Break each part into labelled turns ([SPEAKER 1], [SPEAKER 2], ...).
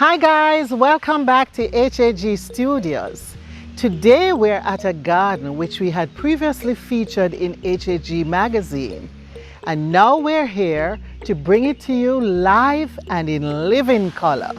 [SPEAKER 1] Hi guys, welcome back to HAG Studios. Today we're at a garden which we had previously featured in HAG magazine. And now we're here to bring it to you live and in living color.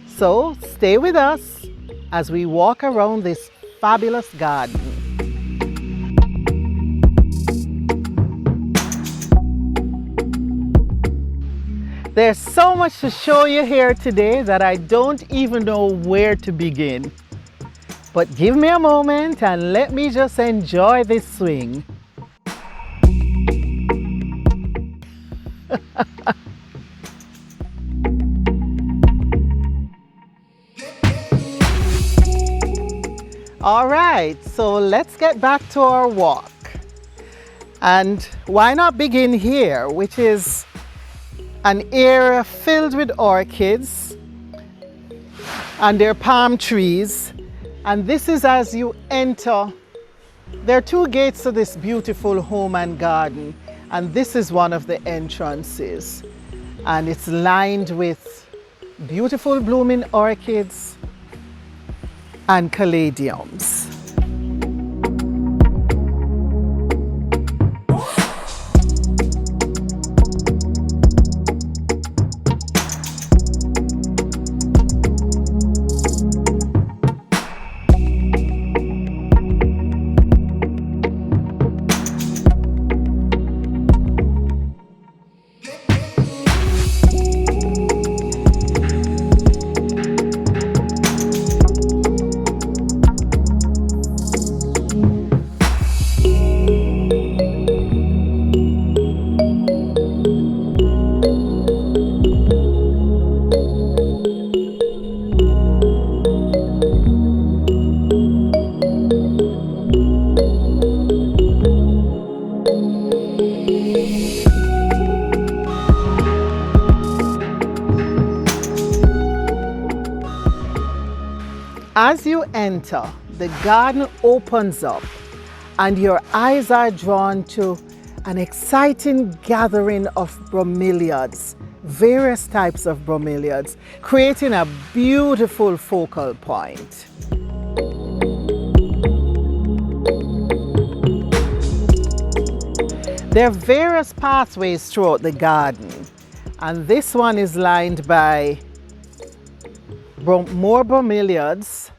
[SPEAKER 1] So stay with us as we walk around this fabulous garden. There's so much to show you here today that I don't even know where to begin. But give me a moment and let me just enjoy this swing. All right, so let's get back to our walk. And why not begin here, which is an area filled with orchids and their palm trees. And this is as you enter. There are two gates to this beautiful home and garden, and this is one of the entrances. And it's lined with beautiful blooming orchids and caladiums. As you enter, the garden opens up and your eyes are drawn to an exciting gathering of bromeliads, various types of bromeliads, creating a beautiful focal point. There are various pathways throughout the garden, and this one is lined by more bromeliads.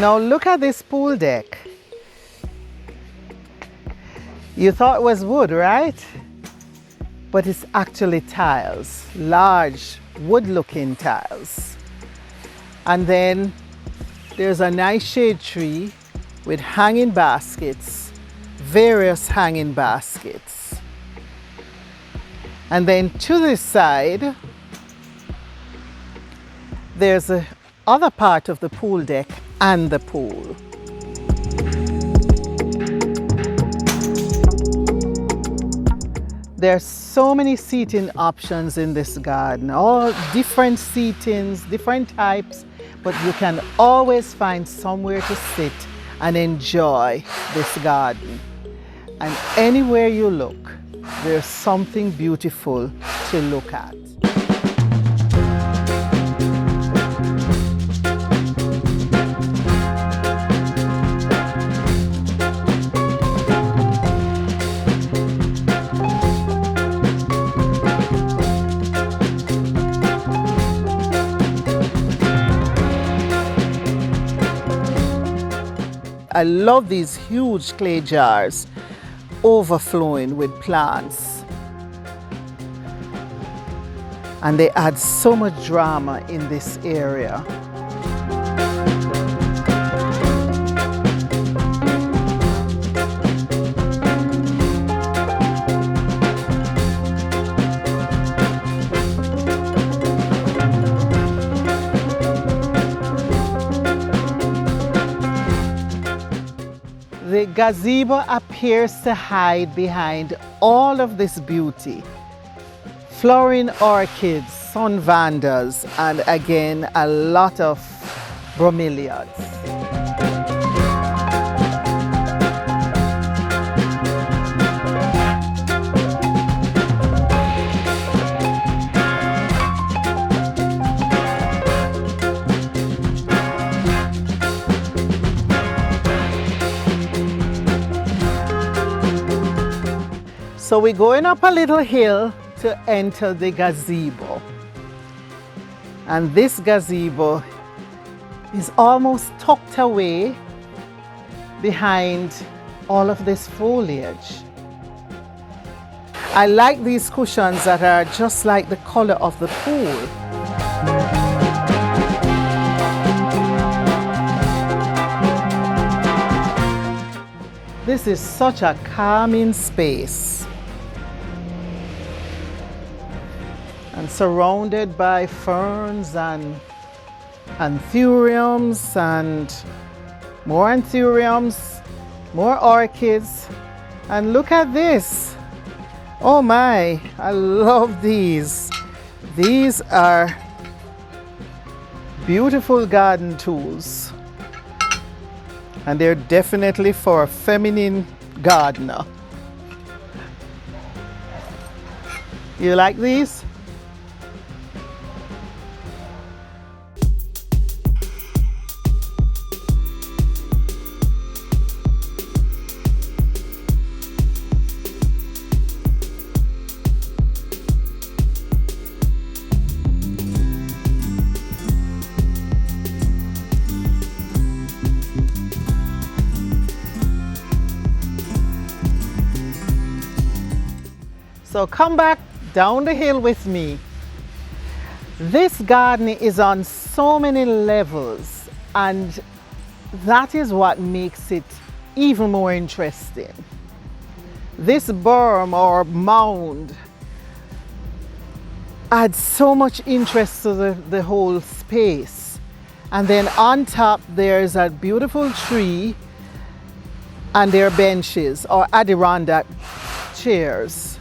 [SPEAKER 1] Now look at this pool deck. You thought it was wood, right? But it's actually tiles, large wood-looking tiles. And then there's a nice shade tree with hanging baskets, various hanging baskets. And then to this side, there's a other part of the pool deck and the pool. There are so many seating options in this garden, all different seatings, different types, but you can always find somewhere to sit and enjoy this garden. And anywhere you look, there's something beautiful to look at. I love these huge clay jars overflowing with plants. And they add so much drama in this area. The gazebo appears to hide behind all of this beauty. Flowering orchids, sun vandas, and again, a lot of bromeliads. So we're going up a little hill to enter the gazebo. And this gazebo is almost tucked away behind all of this foliage. I like these cushions that are just like the color of the pool. This is such a calming space. And surrounded by ferns and anthuriums and more anthuriums, more orchids. And look at this. Oh my, I love these. These are beautiful garden tools. And they're definitely for a feminine gardener. You like these? So come back down the hill with me. This garden is on so many levels, and that is what makes it even more interesting. This berm or mound adds so much interest to the whole space. And then on top there's a beautiful tree, and there are benches or Adirondack chairs.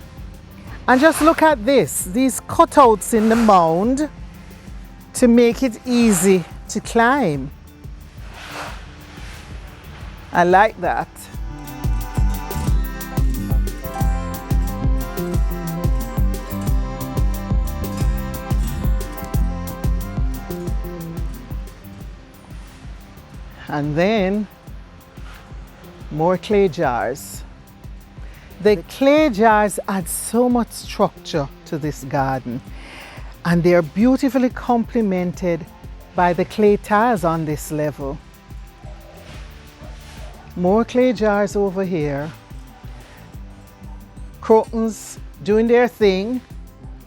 [SPEAKER 1] And just look at this, these cutouts in the mound to make it easy to climb. I like that. And then more clay jars. The clay jars add so much structure to this garden, and they are beautifully complemented by the clay tiles on this level. More clay jars over here. Crotons doing their thing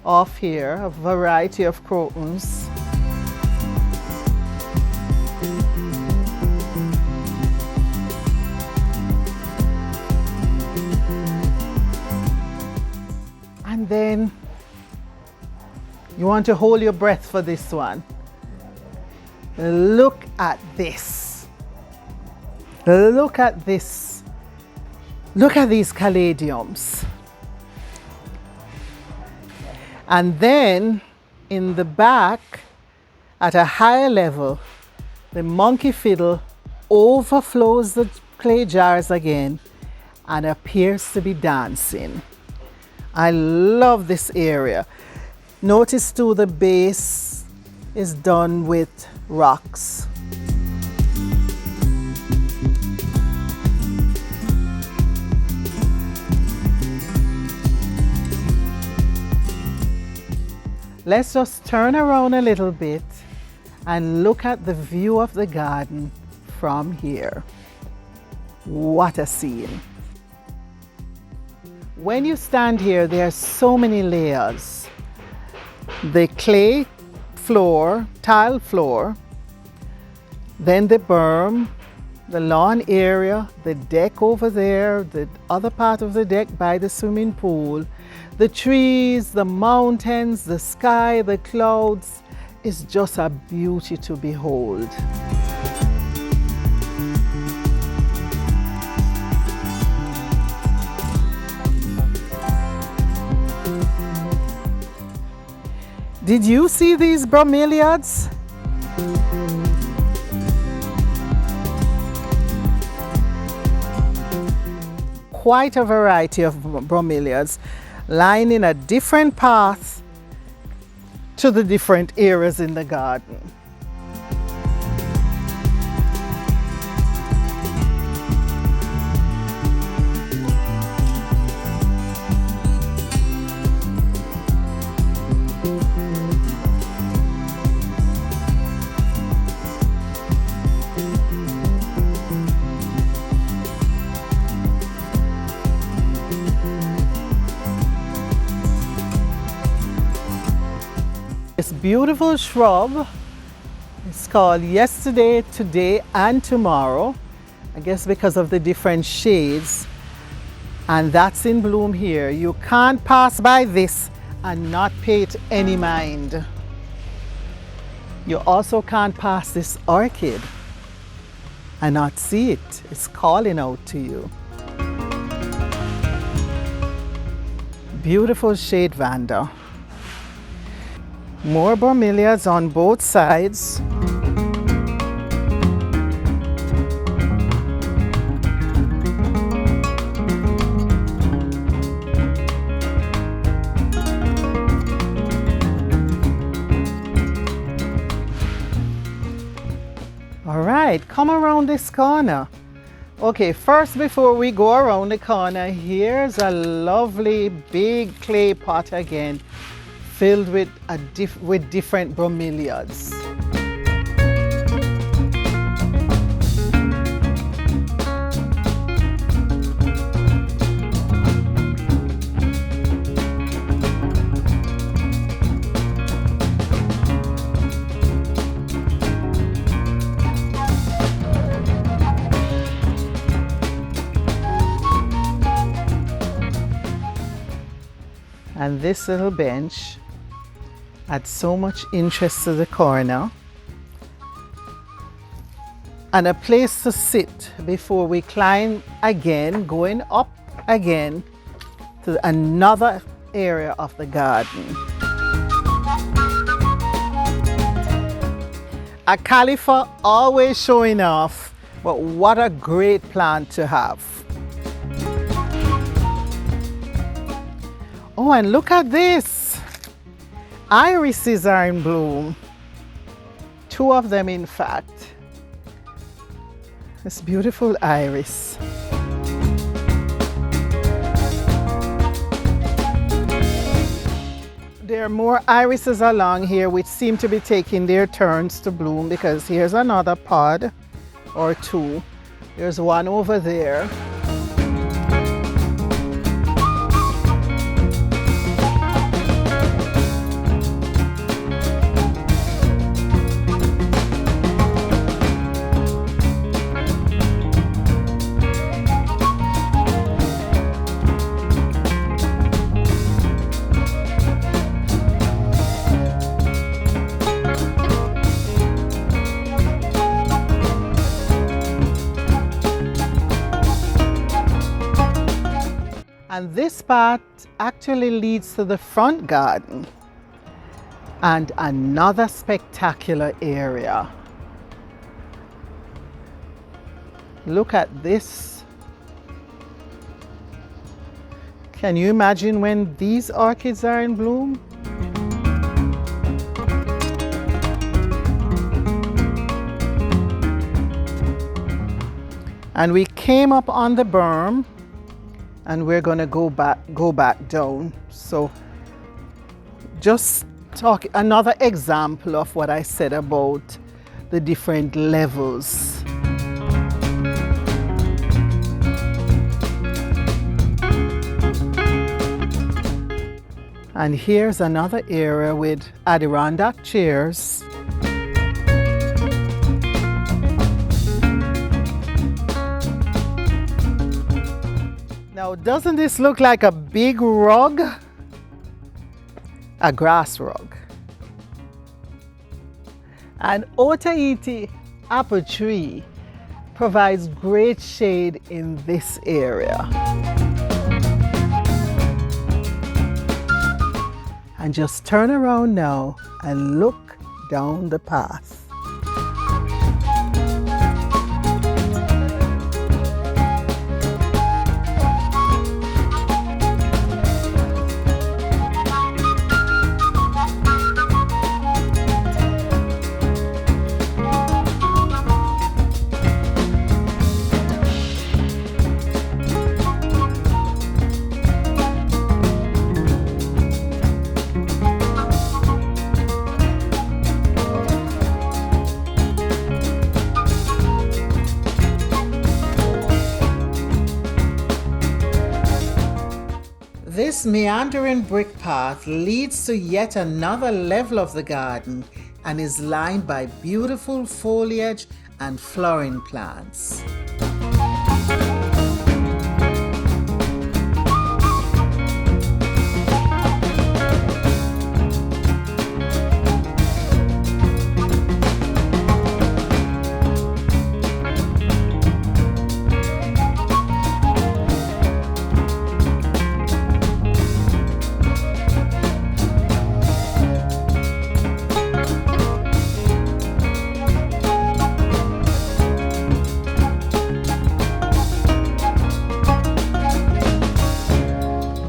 [SPEAKER 1] off here, a variety of crotons. And then you want to hold your breath for this one. Look at this. Look at this. Look at these caladiums. And then in the back, at a higher level, the monkey fiddle overflows the clay jars again and appears to be dancing. I love this area. Notice too, the base is done with rocks. Let's just turn around a little bit and look at the view of the garden from here. What a scene. When you stand here, there are so many layers. The clay floor, tile floor, then the berm, the lawn area, the deck over there, the other part of the deck by the swimming pool, the trees, the mountains, the sky, the clouds. It's just a beauty to behold. Did you see these bromeliads? Quite a variety of bromeliads lining a different path to the different areas in the garden. This beautiful shrub is called Yesterday, Today and Tomorrow. I guess because of the different shades, and that's in bloom here. You can't pass by this and not pay it any mind. You also can't pass this orchid and not see it. It's calling out to you. Beautiful shade Vanda. More bromeliads on both sides. All right, come around this corner. Okay, first before we go around the corner, here's a lovely big clay pot again, filled with different bromeliads. And this little bench adds so much interest to the corner, and a place to sit before we climb again, going up again to another area of the garden. A califer always showing off, but what a great plant to have. Oh, and look at this. Irises are in bloom. Two of them, in fact. This beautiful iris. There are more irises along here which seem to be taking their turns to bloom, because here's another pod or two. There's one over there. And this path actually leads to the front garden and another spectacular area. Look at this. Can you imagine when these orchids are in bloom? And we came up on the berm, and we're going to go back down. So just talk another example of what I said about the different levels. And here's another area with Adirondack chairs. Now, doesn't this look like a big rug? A grass rug. An Otaheite apple tree provides great shade in this area. And just turn around now and look down the path. This meandering brick path leads to yet another level of the garden and is lined by beautiful foliage and flowering plants.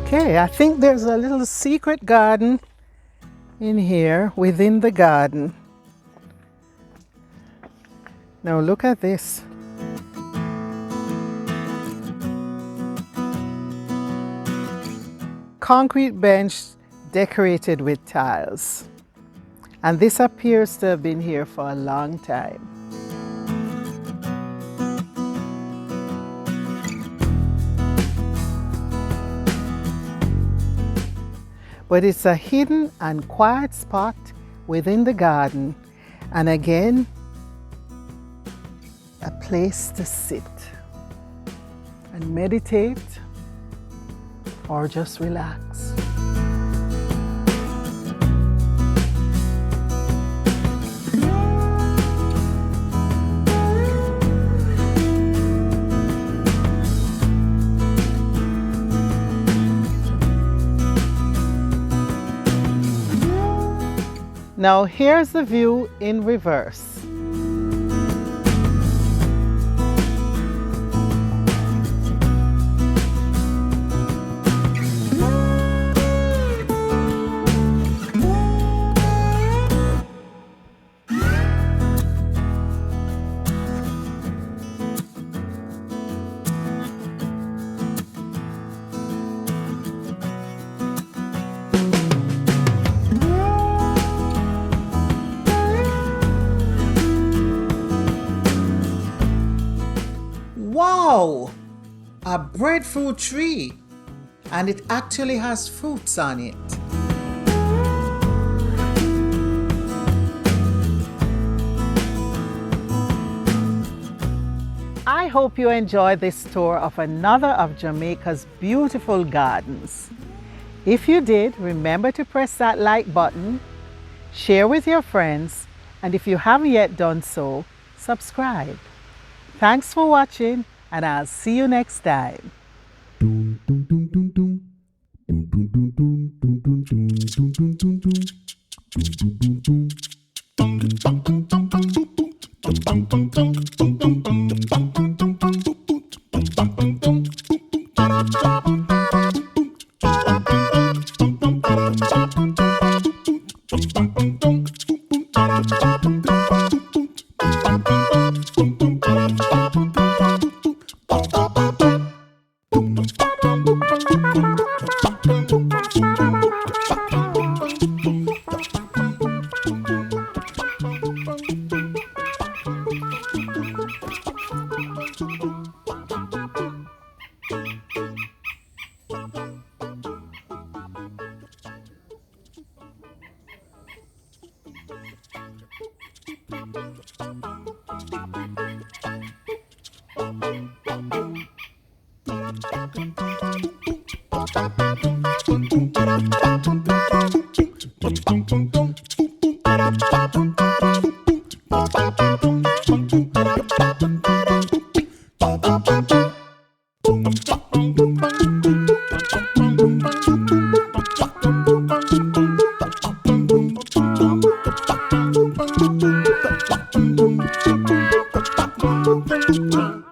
[SPEAKER 1] Okay, I think there's a little secret garden in here within the garden. Now look at this. Concrete bench decorated with tiles. And this appears to have been here for a long time. But it's a hidden and quiet spot within the garden, and again, a place to sit and meditate or just relax. Now here's the view in reverse. Wow! A breadfruit tree, and it actually has fruits on it. I hope you enjoyed this tour of another of Jamaica's beautiful gardens. If you did, remember to press that like button, share with your friends, and if you haven't yet done so, subscribe. Thanks for watching, and I'll see you next time.
[SPEAKER 2] Thank you.